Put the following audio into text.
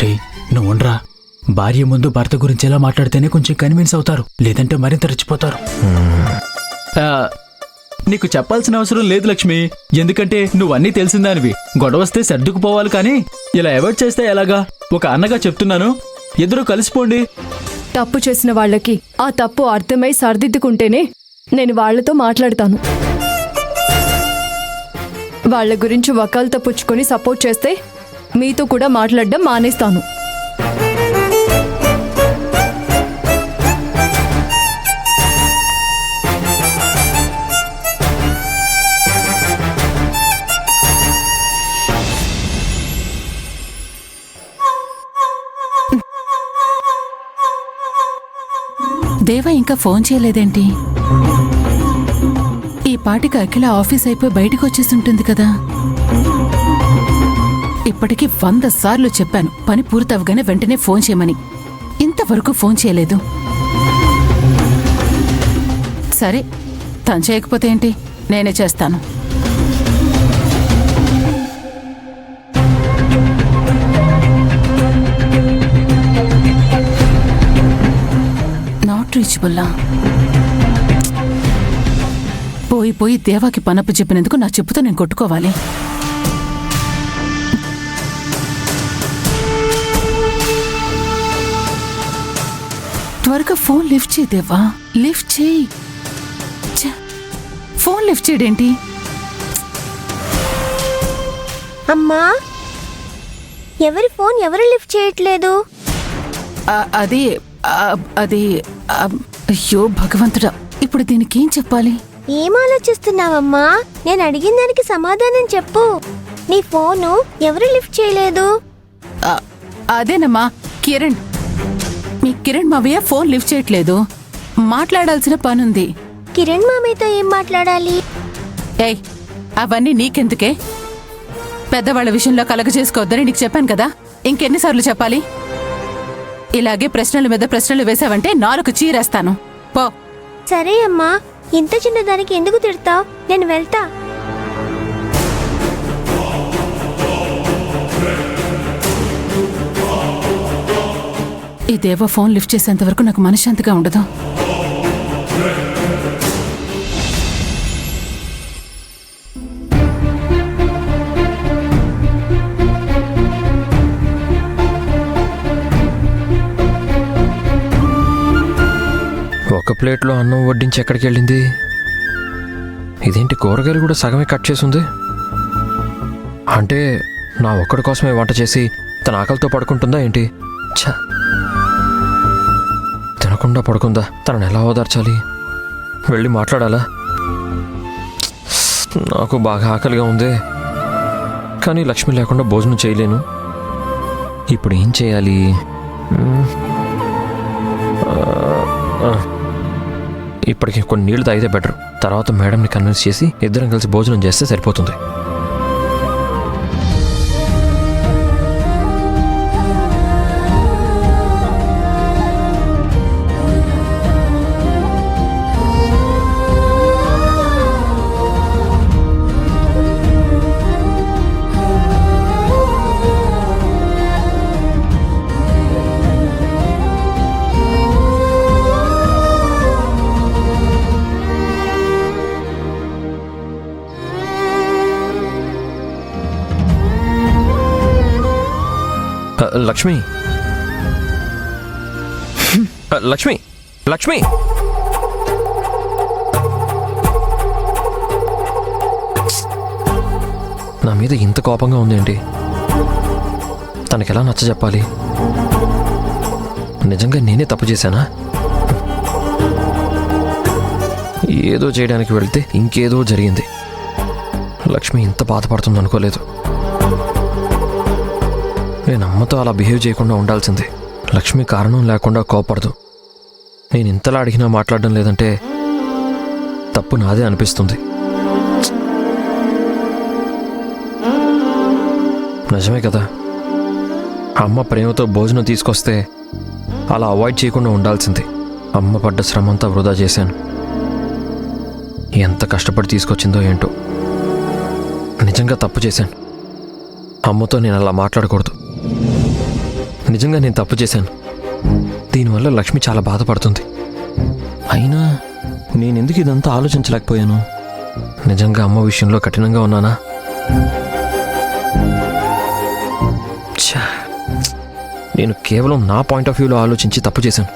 రే నువ్వు ఉండరా. భార్య ముందు భర్త గురించి ఎలా మాట్లాడితేనే కొంచెం కన్విన్స్ అవుతారు, లేదంటే మరింత రెచ్చిపోతారు. నీకు చెప్పాల్సిన అవసరం లేదు లక్ష్మి, ఎందుకంటే నువ్వన్నీ తెలిసిందానివి. గొడవస్తే సర్దుకుపోవాలి, కానీ ఇలా అవాయిడ్ చేస్తే ఎలాగా? ఒక అన్నగా చెప్తున్నాను, ఇద్దరు కలిసిపోండి. తప్పు చేసిన వాళ్ళకి ఆ తప్పు అర్థమై సర్దిద్దుకుంటేనే నేను వాళ్లతో మాట్లాడతాను. వాళ్ల గురించి వకాలతో పుచ్చుకొని సపోర్ట్ చేస్తే మీతో కూడా మాట్లాడడం మానేస్తాను. దేవా ఇంకా ఫోన్ చేయలేదేంటి? ఈ పాటికి అఖిల ఆఫీస్ అయిపోయి బయటకు వచ్చేస్తుంటుంది కదా. ఇప్పటికీ 100 సార్లు చెప్పాను పని పూర్తవగానే వెంటనే ఫోన్ చేయమని. ఇంతవరకు ఫోన్ చేయలేదు. సరే, తను చేయకపోతే ఏంటి, నేనే చేస్తాను. నాట్ రీచబుల్లా. పోయి పోయి దేవాకి పనప్పు చెప్పినందుకు నా చెప్పుతో నేను కొట్టుకోవాలి. త్వరగా ఫోన్ లిఫ్ట్ చేయి దేవా, లిఫ్ట్ చేయి. ఫోన్ లిఫ్ట్ చేయడేంటి? అమ్మా, ఎవరి ఫోన్ ఎవరు లిఫ్ట్ చేయట్లేదు? అది అది అయ్యో భగవంతుడా, ఇప్పుడు దీనికి ఏం చెప్పాలి? ఏం ఆలోచిస్తున్నావమ్మా? నేను అడిగిన దానికి సమాధానం చెప్పు. నీ ఫోను ఎవరు లిఫ్ట్ చేయలేదు? అదేనమ్మా, కిరణ్. మీ కిరణ్ మావయ్య ఫోన్ లిఫ్ట్ చేయట్లేదు. మాట్లాడాల్సిన పనుంది. కిరణ్ మామయ్యతో ఏం మాట్లాడాలి? ఏయ్, అవన్నీ నీకెందుకే? పెద్దవాళ్ల విషయంలో కలగ చేసుకోవద్దని నీకు చెప్పాను కదా. ఇంకెన్నిసార్లు చెప్పాలి? ఇలాగే ప్రశ్నల మీద ప్రశ్నలు వేసావంటే 4 చీరేస్తాను. పో. సరే అమ్మా, ఇంత చిన్నదానికి ఎందుకు తిడతావు? నేను వెళ్తా. ఈ దేవ ఫోన్ లిఫ్ట్ చేసేంత వరకు నాకు మనశ్శాంతిగా ఉండదు. ఒక ప్లేట్లో అన్నం వడ్డించి ఎక్కడికి వెళ్ళింది? ఇదేంటి, కూరగాయలు కూడా సగమే కట్ చేసింది? అంటే నా ఒక్కడి కోసమే వంట చేసి తన ఆకలితో పడుకుంటుందా ఏంటి? ఛ, తినకుండా పడుకుందా? తనని ఎలా ఓదార్చాలి? వెళ్ళి మాట్లాడాలా? నాకు బాగా ఆకలిగా ఉంది, కానీ లక్ష్మి లేకుండా భోజనం చేయలేను. ఇప్పుడు ఏం చేయాలి? ఇప్పటికి కొన్ని నీళ్లు తాగితే బెటర్. తర్వాత మేడంని కన్విన్స్ చేసి ఇద్దరం కలిసి భోజనం చేస్తే సరిపోతుంది. లక్ష్మి, లక్ష్మి, లక్ష్మి, నా మీద ఇంత కోపంగా ఉందేంటి? తనకెలా నచ్చ చెప్పాలి? నిజంగా నేనే తప్పు చేశానా? ఏదో చేయడానికి వెళ్తే ఇంకేదో జరిగింది. లక్ష్మి ఇంత బాధపడుతుంది అనుకోలేదు. నేను అమ్మతో అలా బిహేవ్ చేయకుండా ఉండాల్సింది. లక్ష్మి కారణం లేకుండా కోపడదు. నేను ఇంతలా అడిగినా మాట్లాడడం లేదంటే తప్పు నాదే అనిపిస్తుంది. నిజమే కదా, అమ్మ ప్రేమతో భోజనం తీసుకొస్తే అలా అవాయిడ్ చేయకుండా ఉండాల్సింది. అమ్మ పడ్డ శ్రమంతా వృధా చేశాను. ఎంత కష్టపడి తీసుకొచ్చిందో ఏంటో. నిజంగా తప్పు చేశాను. అమ్మతో నేను అలా మాట్లాడకూడదు. నిజంగా నేను తప్పు చేశాను. దీనివల్ల లక్ష్మి చాలా బాధపడుతుంది. అయినా నేనెందుకు ఇదంతా ఆలోచించలేకపోయాను? నిజంగా అమ్మ విషయంలో కఠినంగా ఉన్నానా? ఛా, నేను కేవలం నా పాయింట్ ఆఫ్ వ్యూలో ఆలోచించి తప్పు చేశాను.